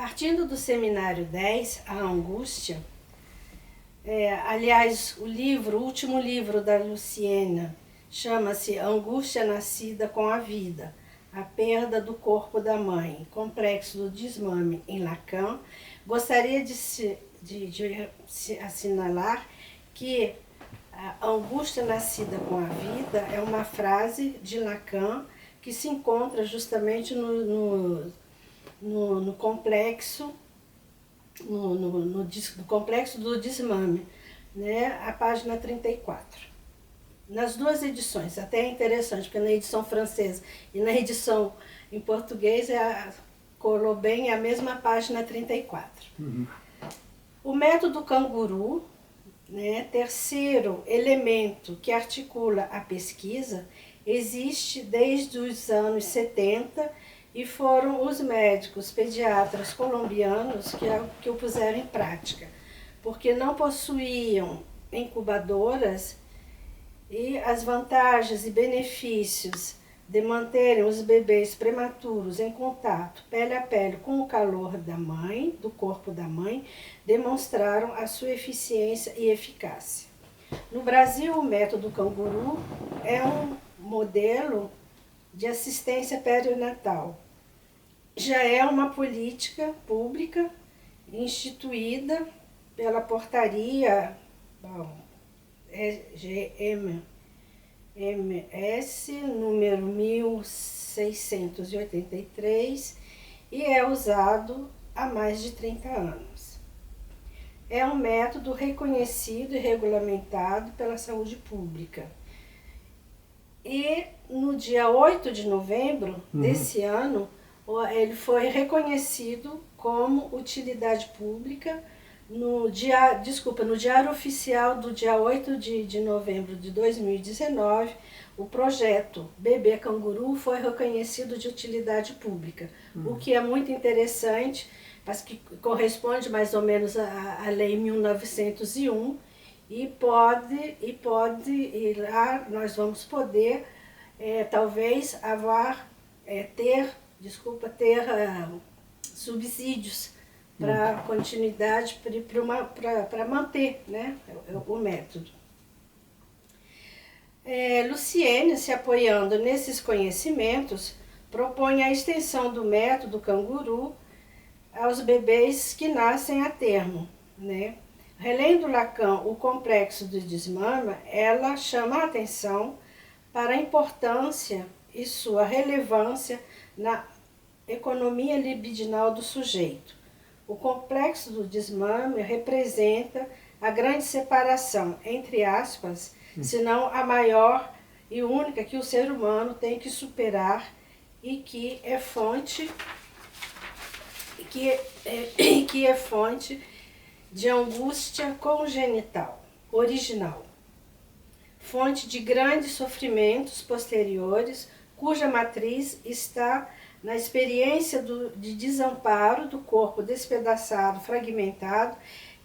Partindo do Seminário 10, A Angústia, aliás, o último livro da Luciena, chama-se Angústia Nascida com a Vida, a Perda do Corpo da Mãe, Complexo do Desmame, em Lacan. Gostaria de assinalar que a angústia nascida com a vida é uma frase de Lacan que se encontra justamente no complexo no complexo do desmame, né? A página 34. Nas duas edições, até é interessante, porque na edição francesa e na edição em português colou bem a mesma página 34. Uhum. O método canguru, né, terceiro elemento que articula a pesquisa, existe desde os anos 70 e foram os médicos pediatras colombianos que o puseram em prática, porque não possuíam incubadoras e as vantagens e benefícios de manterem os bebês prematuros em contato pele a pele com o calor da mãe, do corpo da mãe, demonstraram a sua eficiência e eficácia. No Brasil, o método canguru é um modelo de assistência perinatal. Já é uma política pública instituída pela portaria GMS número 1683 e é usado há mais de 30 anos. É um método reconhecido e regulamentado pela saúde pública. E no dia 8 de novembro desse ano, ele foi reconhecido como utilidade pública no Diário Oficial do dia 8 de novembro de 2019, o projeto Bebê Canguru foi reconhecido de utilidade pública, o que é muito interessante, mas que corresponde mais ou menos à Lei 1901, e lá nós vamos poder, talvez, ter subsídios para continuidade, para manter, né, o método. Luciene, se apoiando nesses conhecimentos, propõe a extensão do método canguru aos bebês que nascem a termo, né? Relendo Lacan o complexo do desmame, ela chama a atenção para a importância e sua relevância na economia libidinal do sujeito. O complexo do desmame representa a grande separação, entre aspas, se não a maior e única que o ser humano tem que superar e que é fonte de angústia congenital, original, fonte de grandes sofrimentos posteriores, cuja matriz está na experiência de desamparo do corpo despedaçado, fragmentado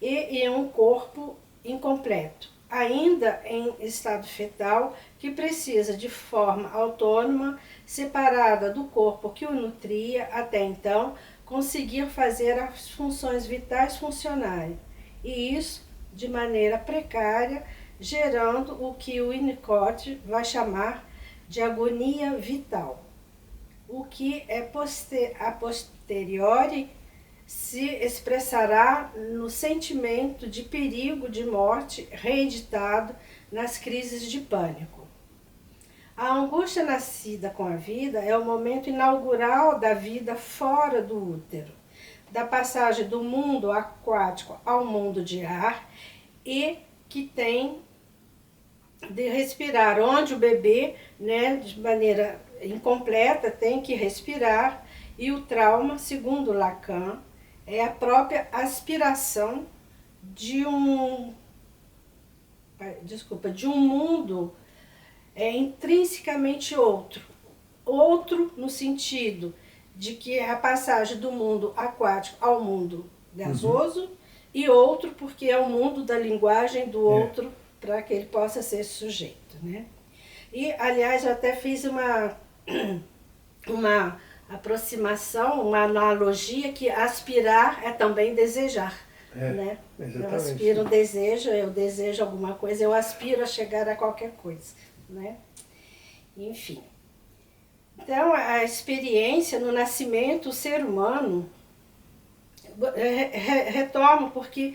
e em um corpo incompleto, ainda em estado fetal, que precisa de forma autônoma, separada do corpo que o nutria até então, conseguir fazer as funções vitais funcionarem, e isso de maneira precária, gerando o que o Winnicott vai chamar de agonia vital, o que a posteriori se expressará no sentimento de perigo de morte reeditado nas crises de pânico. A angústia nascida com a vida é o momento inaugural da vida fora do útero, da passagem do mundo aquático ao mundo de ar e que tem de respirar, onde o bebê, né, de maneira incompleta, tem que respirar, e o trauma, segundo Lacan, é a própria aspiração de um mundo intrinsecamente outro no sentido de que é a passagem do mundo aquático ao mundo gasoso, e outro porque é o mundo da linguagem do outro, para que ele possa ser sujeito, né? E, aliás, eu até fiz uma aproximação, uma analogia que aspirar é também desejar. Né? Eu aspiro um desejo, eu desejo alguma coisa, eu aspiro a chegar a qualquer coisa. Né? Enfim. Então, a experiência no nascimento, o ser humano retoma, porque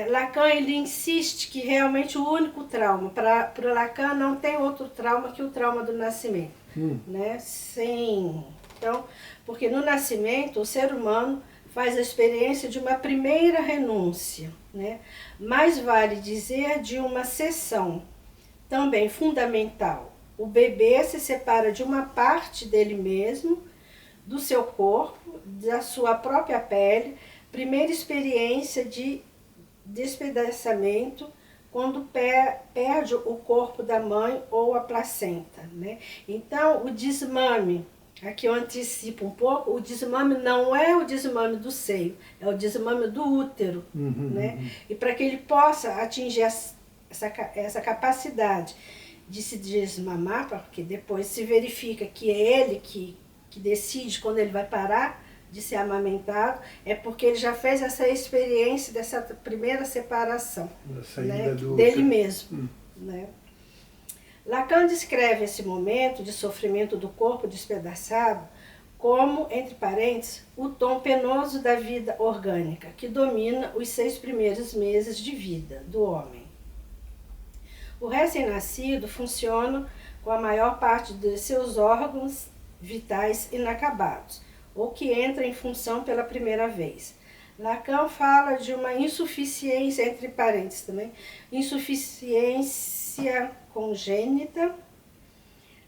Lacan ele insiste que realmente o único trauma, para Lacan não tem outro trauma que o trauma do nascimento. Né? Então, porque no nascimento o ser humano faz a experiência de uma primeira renúncia, né? Mais vale dizer de uma cessão, também fundamental. O bebê se separa de uma parte dele mesmo, do seu corpo, da sua própria pele, primeira experiência de despedaçamento, quando perde o corpo da mãe ou a placenta. Né? Então, o desmame, aqui eu antecipo um pouco, o desmame não é o desmame do seio, é o desmame do útero. Né? E para que ele possa atingir essa capacidade de se desmamar, porque depois se verifica que é ele que decide quando ele vai parar de ser amamentado, é porque ele já fez essa experiência dessa primeira separação, né, dele mesmo. Né? Lacan descreve esse momento de sofrimento do corpo despedaçado como, entre parênteses, o tom penoso da vida orgânica, que domina os 6 primeiros meses de vida do homem. O recém-nascido funciona com a maior parte de seus órgãos vitais inacabados, ou que entra em função pela primeira vez. Lacan fala de uma insuficiência, entre parênteses também, insuficiência congênita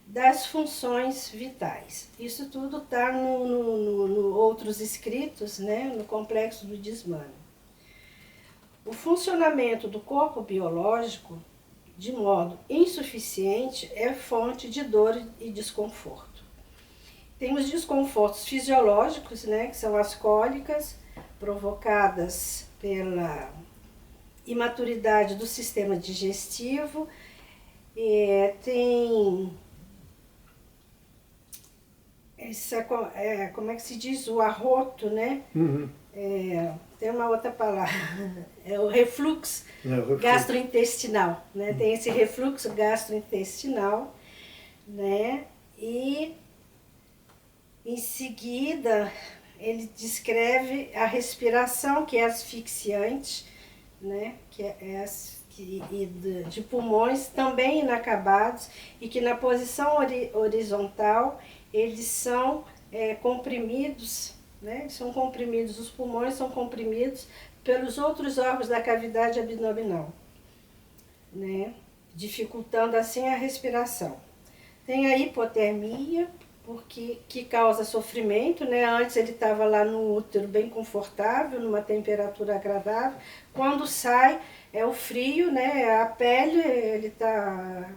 das funções vitais. Isso tudo está no outros escritos, né, no complexo do desmame. O funcionamento do corpo biológico de modo insuficiente é fonte de dor e desconforto. Tem os desconfortos fisiológicos, né, que são as cólicas provocadas pela imaturidade do sistema digestivo. Tem como é que se diz? O arroto, né? Tem uma outra palavra, é o refluxo gastrointestinal, né? Tem esse refluxo gastrointestinal, né? E em seguida ele descreve a respiração, que é asfixiante, né? De pulmões também inacabados, e que na posição horizontal eles são comprimidos, né? São comprimidos, os pulmões são comprimidos pelos outros órgãos da cavidade abdominal, né? Dificultando assim a respiração. Tem a hipotermia, que causa sofrimento, né? Antes ele estava lá no útero bem confortável, numa temperatura agradável. Quando sai, é o frio, né? A pele, ele está,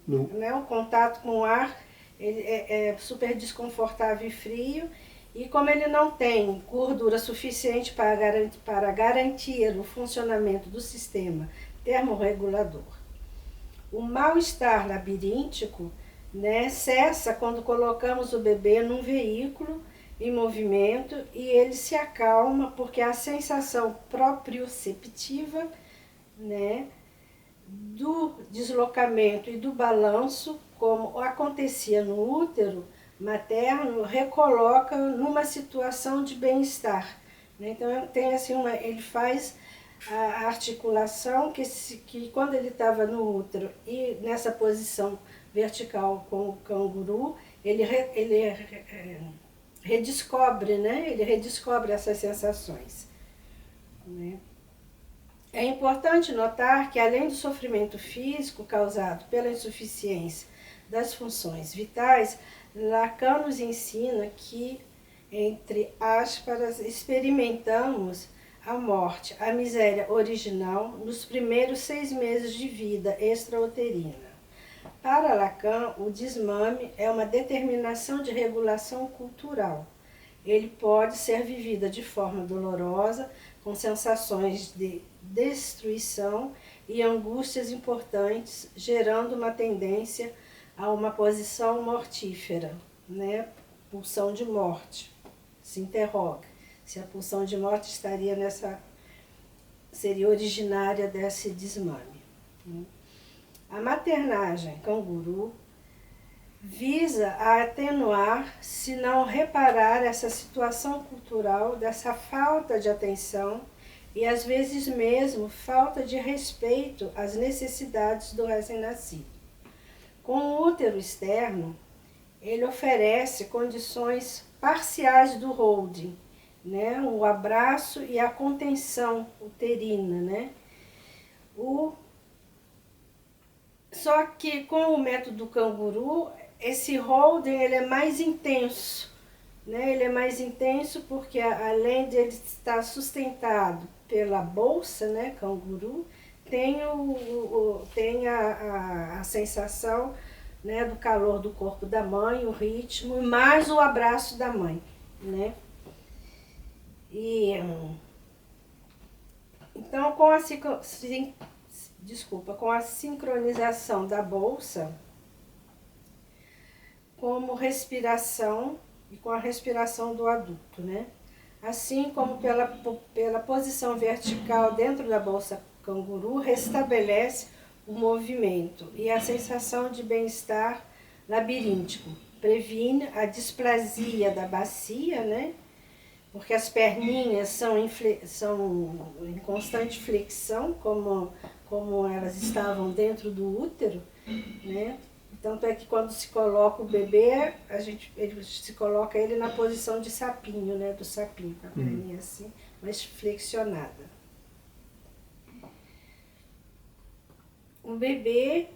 né? O contato com o ar, ele é super desconfortável e frio. E como ele não tem gordura suficiente para garantir o funcionamento do sistema termorregulador. O mal-estar labiríntico, né, cessa quando colocamos o bebê num veículo em movimento, e ele se acalma porque a sensação proprioceptiva, né, do deslocamento e do balanço, como acontecia no útero materno, recoloca numa situação de bem-estar. Né? Então tem assim ele faz a articulação que quando ele estava no útero e nessa posição vertical com o canguru, ele redescobre, né? Ele redescobre essas sensações. Né? É importante notar que, além do sofrimento físico causado pela insuficiência das funções vitais, Lacan nos ensina que, entre aspas, experimentamos a morte, a miséria original, nos primeiros 6 meses de vida extrauterina. Para Lacan, o desmame é uma determinação de regulação cultural. Ele pode ser vivido de forma dolorosa, com sensações de destruição e angústias importantes, gerando uma tendência a uma posição mortífera, né? pulsão de morte. Se interroga se a pulsão de morte estaria seria originária desse desmame. A maternagem canguru visa a atenuar, se não reparar, essa situação cultural dessa falta de atenção e às vezes mesmo falta de respeito às necessidades do recém-nascido. Com o útero externo, ele oferece condições parciais do holding, né? O abraço e a contenção uterina, né? Só que com o método canguru, esse holding ele é mais intenso, né? Ele é mais intenso porque além de ele estar sustentado pela bolsa, né, canguru, tem, tem a sensação, né, do calor do corpo da mãe, o ritmo, mais o abraço da mãe, né? Então, com a sincronização da bolsa, como respiração e com a respiração do adulto, né? Assim como pela posição vertical dentro da bolsa canguru, restabelece o movimento e a sensação de bem-estar labiríntico. Previne a displasia da bacia, né? Porque as perninhas são em constante flexão, como elas estavam dentro do útero, né? Tanto é que quando se coloca o bebê, ele se coloca ele na posição de sapinho, né? Do sapinho, com a perninha assim, mas flexionada. O bebê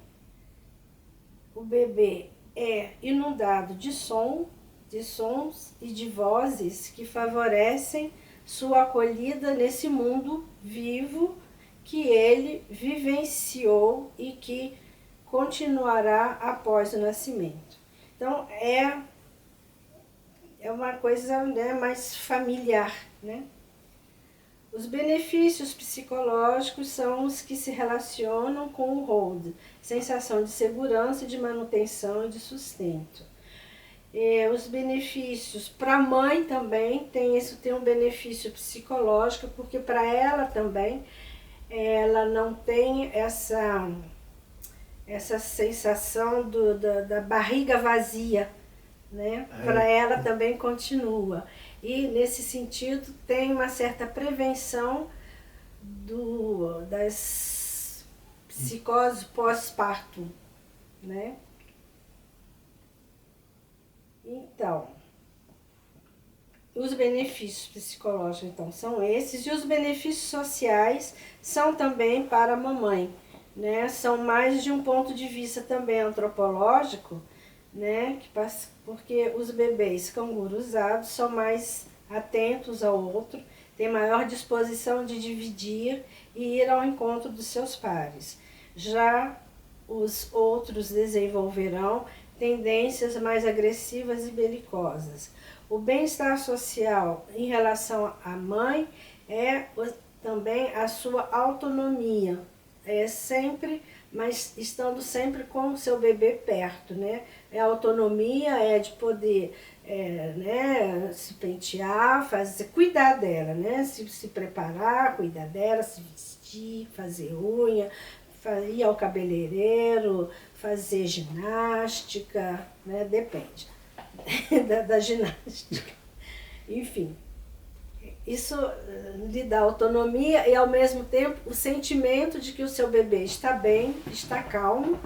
é inundado de sons e de vozes que favorecem sua acolhida nesse mundo vivo que ele vivenciou e que continuará após o nascimento. Então, é uma coisa, né, mais familiar, né? Os benefícios psicológicos são os que se relacionam com o hold, sensação de segurança, de manutenção e de sustento. Os benefícios para a mãe também tem um benefício psicológico, porque para ela também, ela não tem essa sensação da barriga vazia, né? Para ela também continua. E nesse sentido tem uma certa prevenção das psicoses pós-parto, né? Então, os benefícios psicológicos então são esses, e os benefícios sociais são também para a mamãe, né? São mais de um ponto de vista também antropológico, né? Porque os bebês canguruzados são mais atentos ao outro, têm maior disposição de dividir e ir ao encontro dos seus pares. Já os outros desenvolverão tendências mais agressivas e belicosas. O bem-estar social em relação à mãe é também a sua autonomia, mas estando sempre com o seu bebê perto, né? A autonomia é de poder né, se pentear, cuidar dela, né? Se preparar, cuidar dela, se vestir, fazer unha, ir ao cabeleireiro, fazer ginástica, né? Depende da ginástica. Enfim, isso lhe dá autonomia e, ao mesmo tempo, o sentimento de que o seu bebê está bem, está calmo,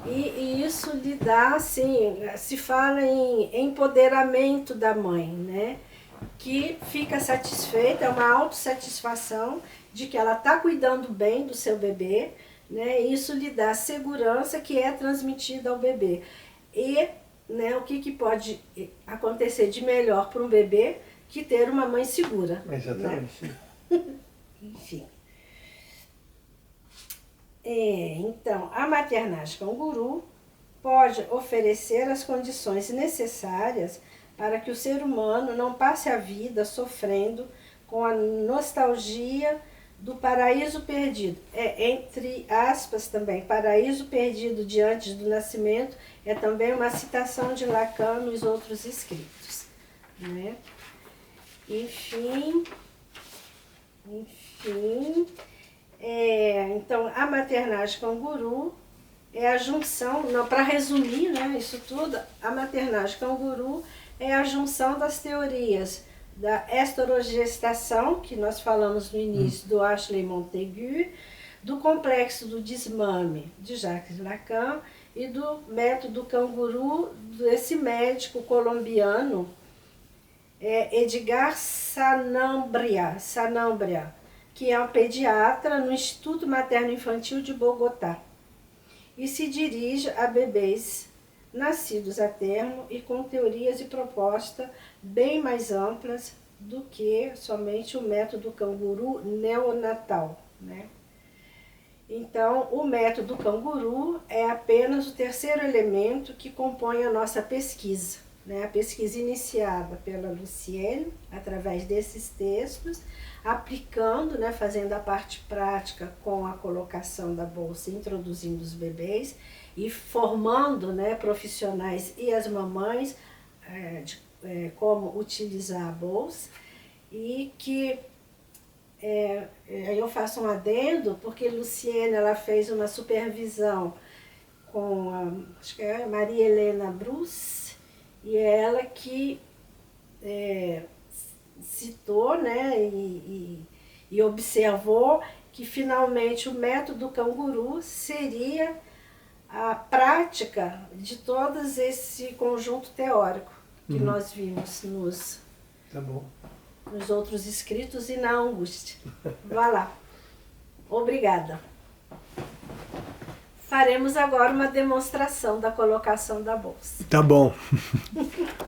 e isso lhe dá, assim, se fala em empoderamento da mãe, né? Que fica satisfeita, é uma autossatisfação de que ela está cuidando bem do seu bebê, né? Isso lhe dá segurança que é transmitida ao bebê. E, né, o que pode acontecer de melhor para um bebê que ter uma mãe segura. Exatamente. Né? Enfim. Então, a maternagem canguru pode oferecer as condições necessárias para que o ser humano não passe a vida sofrendo com a nostalgia do paraíso perdido. Entre aspas também, paraíso perdido diante do nascimento, é também uma citação de Lacan nos outros escritos. né? Enfim, então a maternagem canguru é a junção, para resumir, né, isso tudo, a maternagem canguru é a junção das teorias da esterogestação, que nós falamos no início, do Ashley Montagu, do complexo do desmame, de Jacques Lacan, e do método canguru, desse médico colombiano, Edgar Sanabria, que é um pediatra no Instituto Materno Infantil de Bogotá, e se dirige a bebês nascidos a termo e com teorias e propostas bem mais amplas do que somente o método canguru neonatal, né? Então, o método canguru é apenas o terceiro elemento que compõe a nossa pesquisa, né? A pesquisa iniciada pela Luciene, através desses textos, aplicando, né, fazendo a parte prática com a colocação da bolsa, introduzindo os bebês e formando, né, profissionais e as mamães como utilizar a bolsa, e que eu faço um adendo, porque Luciene ela fez uma supervisão com acho que é Maria Helena Bruce, e é ela que citou, né, e observou que finalmente o método canguru seria a prática de todo esse conjunto teórico que nós vimos Tá bom. nos outros escritos e na angústia. Vá lá. Obrigada. Faremos agora uma demonstração da colocação da bolsa. Tá bom.